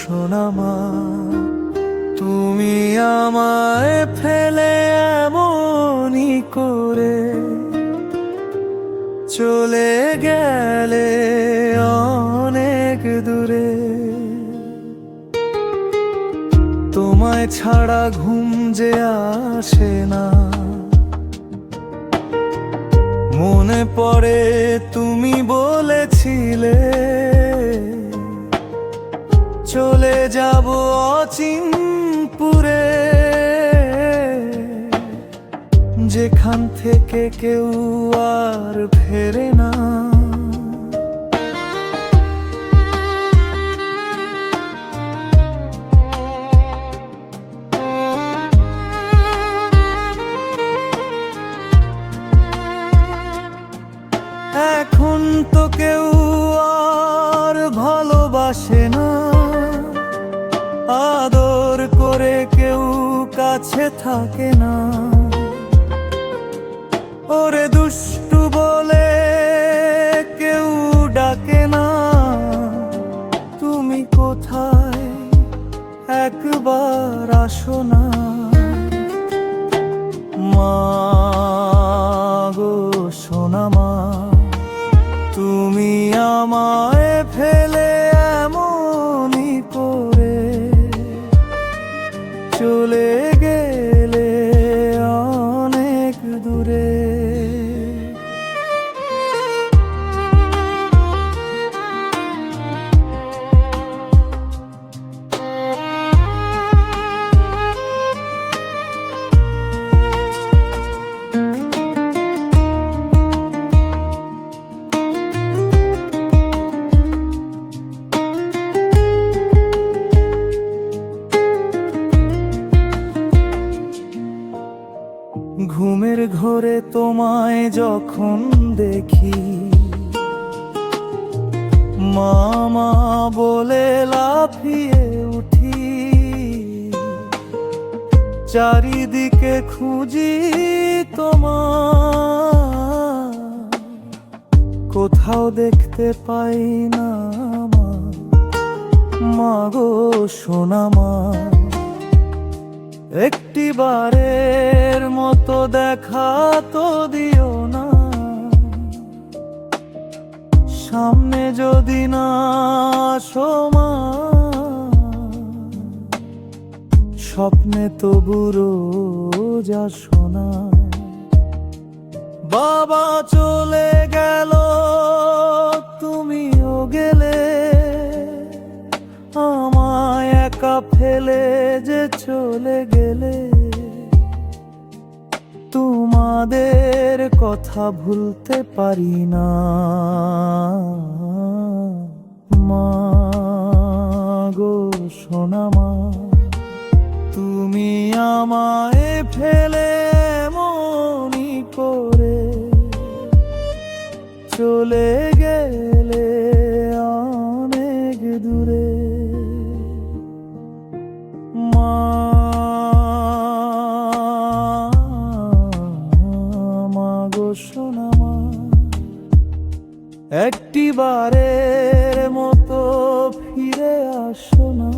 সোনা মা, তুমি আমায় ফেলে এমনই করে চলে গেলে অনেক দূরে। তোমায় ছাড়া ঘুম যে আসে না, মনে পড়ে তুমি বলেছিলে চলে যাব অচিনপুরে, যেখান থেকে কেউ আর ফেরে না। এখন তো কেউ আর ভালোবাসে না, আদর করে কেউ কাছে থাকে না। ওরে দুষ্টু বলে কেউ ডাকে না, তুমি কোথায় একবার আসো না। মা গো সোনা মা, তুমি আমায় ফেলে এমনই করে চলে গেলে অনেক দূরে। ঘুমের ঘোরে তোমায় যখন দেখি, মা মা বলে লাফিয়ে উঠি। চারিদিকে খুঁজি তোমায়, কোথাও দেখতে পাই না মা। মা গো সোনা মা, একটি বারের মতো দেখা তো দিও না, সামনে যদি না আসো মা। স্বপ্নে তো বুড়ো যা শোনা, বাবা চলে গেল তুমিও গেলে, আমায় একা ফেলে যে চলে গেলে। তোমাদের কথা ভুলতে পারি না মা গো সোনা মা, তুমি আমায় ফেলে এমনই করে চলে গেলে অনেক দূরে। মা গো সোনা মা, একটি বারের মতো ফিরে আসো না।